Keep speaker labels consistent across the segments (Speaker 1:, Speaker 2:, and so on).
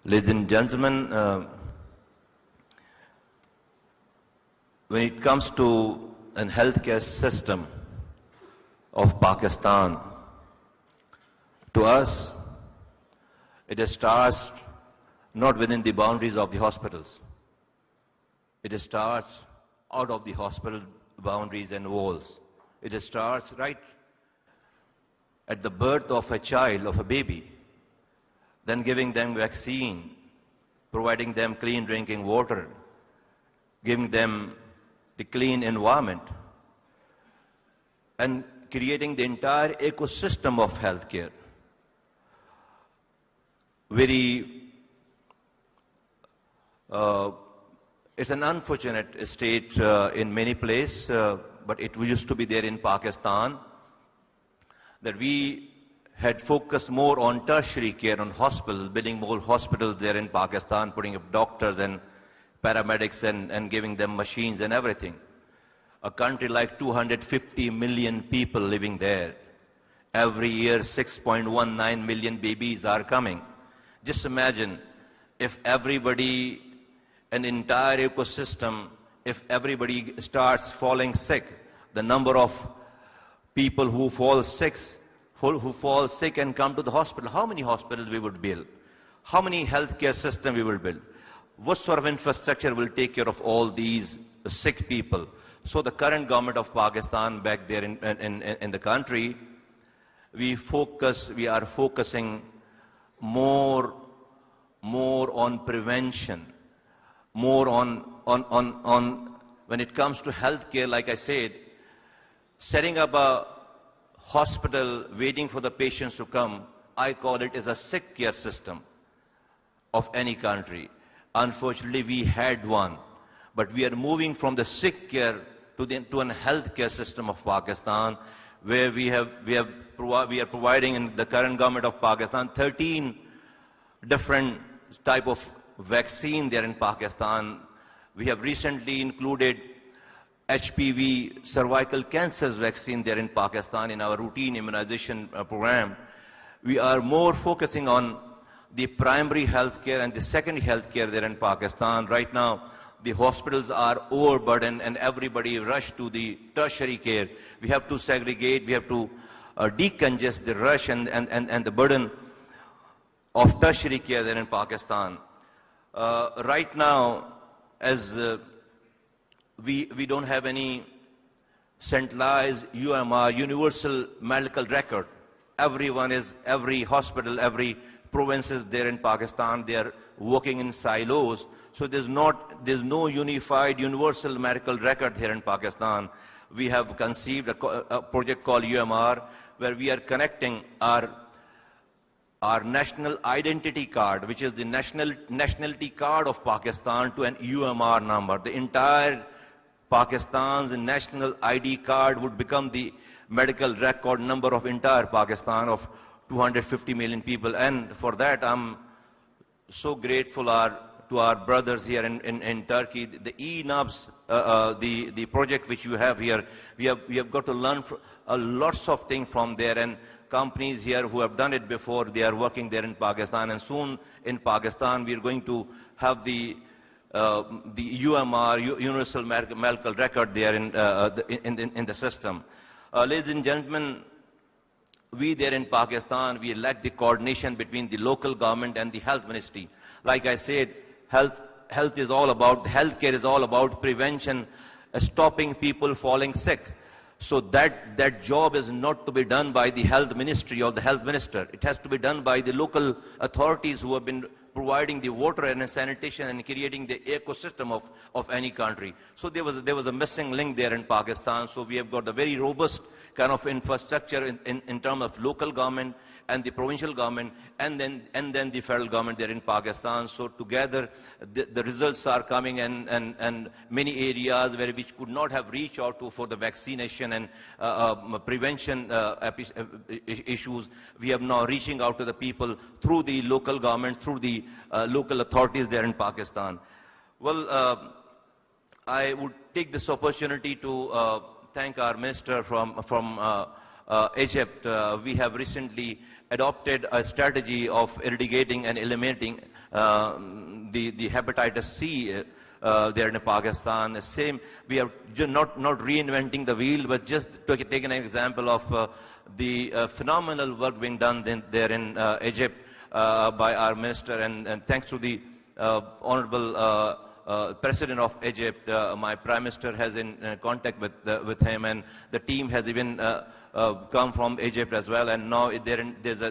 Speaker 1: Ladies and gentlemen, when it comes to an healthcare system of Pakistan, to us, it starts not within the boundaries of the hospitals. It starts out of the hospital boundaries and walls. It starts right at the birth of a child, of a baby, then giving them vaccine, providing them clean drinking water, giving them the clean environment, and creating the entire ecosystem of healthcare. It's an unfortunate state in many places, but it used to be there in Pakistan, that we had focused more on tertiary care, on hospitals, building more hospitals there in Pakistan, putting up doctors and paramedics and giving them machines and everything. A country like 250 million people living there. Every year, 6.19 million babies are coming. Just imagine if everybody, an entire ecosystem, if everybody starts falling sick, the number of people who fall sick and come to the hospital, how many hospitals we would build? How many healthcare systems we will build? What sort of infrastructure will take care of all these sick people? So the current government of Pakistan back there in the country, we are focusing more on prevention, more on when it comes to healthcare, like I said, setting up a hospital, waiting for the patients to come. I call it as a sick care system of any country. Unfortunately, we had one, but we are moving from the sick care to an healthcare system of Pakistan, where we are providing in the current government of Pakistan 13 different type of vaccine there in Pakistan. We have recently included HPV cervical cancers vaccine there in Pakistan in our routine immunization program. We are more focusing on the primary healthcare and the secondary healthcare there in Pakistan. Right now, the hospitals are overburdened and everybody rush to the tertiary care. We have to segregate, we have to decongest the rush and the burden of tertiary care there in Pakistan. Right now, as we don't have any centralized UMR, universal medical record. Every hospital, every provinces there in Pakistan, they are working in silos. So there's no unified universal medical record here in Pakistan. We have conceived a project called UMR, where we are connecting our national identity card, which is the nationality card of Pakistan, to an UMR number. The entire Pakistan's national ID card would become the medical record number of entire Pakistan of 250 million people. And for that, I'm so grateful to our brothers here in Turkey. The eNABS, the project which you have here, we have got to learn lots of things from there. And companies here who have done it before, they are working there in Pakistan. And soon in Pakistan, we are going to have the UMR, Universal Medical Record, there in the system. Ladies and gentlemen, we there in Pakistan, we lack the coordination between the local government and the health ministry. Like I said, health is all about, healthcare is all about prevention, stopping people falling sick. So that job is not to be done by the health ministry or the health minister. It has to be done by the local authorities who have been providing the water and sanitation and creating the ecosystem of any country. So there was a missing link there in Pakistan. So we have got a very robust kind of infrastructure in terms of local government and the provincial government, and then the federal government there in Pakistan. So together, the results are coming, and many areas where which could not have reached out to for the vaccination and prevention issues, we are now reaching out to the people through the local government, through the local authorities there in Pakistan. Well, I would take this opportunity to thank our minister from Egypt. We have recently adopted a strategy of eradicating and eliminating the hepatitis C there in Pakistan. The same, we are not reinventing the wheel, but just take an example of the phenomenal work being done there in Egypt by our minister, and thanks to the Honorable President of Egypt. My Prime Minister has in contact with him, and the team has even come from Egypt as well. And now there's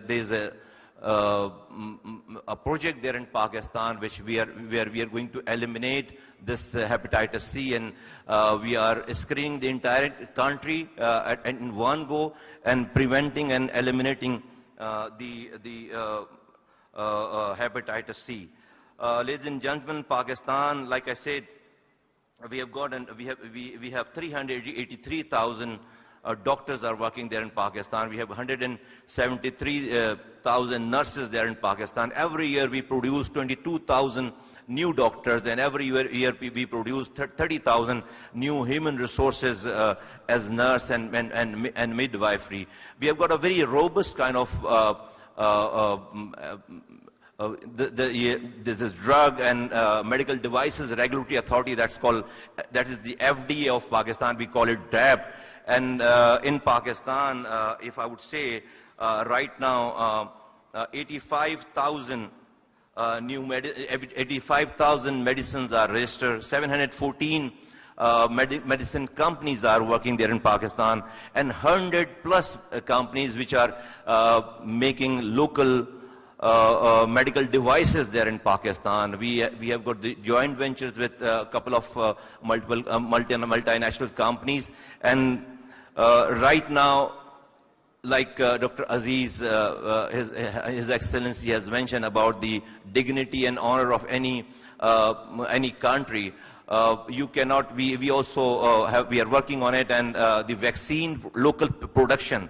Speaker 1: a project there in Pakistan where we are going to eliminate this hepatitis C, and we are screening the entire country in one go and preventing and eliminating the hepatitis C. Ladies and gentlemen, Pakistan, like I said, we have 383,000 doctors are working there in Pakistan. We have 173,000 nurses there in Pakistan. Every year we produce 22,000 new doctors, and every year we produce 30,000 new human resources as nurse and midwifery. We have got a very robust kind of this is Drug and Medical Devices Regulatory Authority, that is the FDA of Pakistan. We call it DAP. And in Pakistan, if I would say, right now, 85,000 85,000 medicines are registered. 714 medicine companies are working there in Pakistan, and 100 plus companies which are making local medical devices there in Pakistan. We have got the joint ventures with a couple of multinational companies, and right now, like Dr. Aziz, His Excellency has mentioned about the dignity and honor of any country. You cannot. We also we are working on it, and the vaccine local production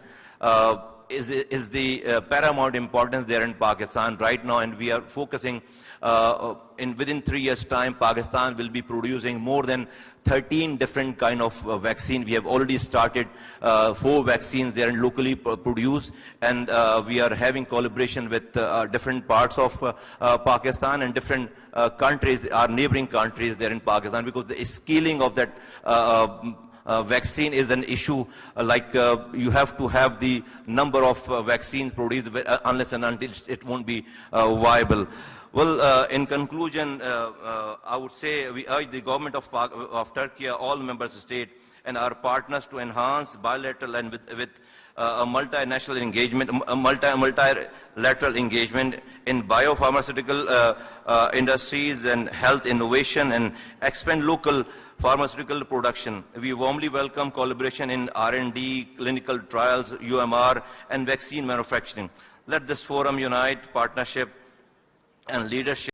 Speaker 1: is the paramount importance there in Pakistan right now, and we are focusing within 3 years' time, Pakistan will be producing more than 13 different kind of vaccine. We have already started 4 vaccines there and locally produced, and we are having collaboration with different parts of Pakistan and different countries, our neighboring countries there in Pakistan, because the scaling of that vaccine is an issue. You have to have the number of vaccines produced, unless and until it won't be viable. Well, in conclusion, I would say we urge the government of Turkey, all member states, and our partners to enhance bilateral and with a multinational engagement, multilateral engagement in biopharmaceutical industries and health innovation, and expand local pharmaceutical production. We warmly welcome collaboration in R&D, clinical trials, UMR, and vaccine manufacturing. Let this forum unite partnership and leadership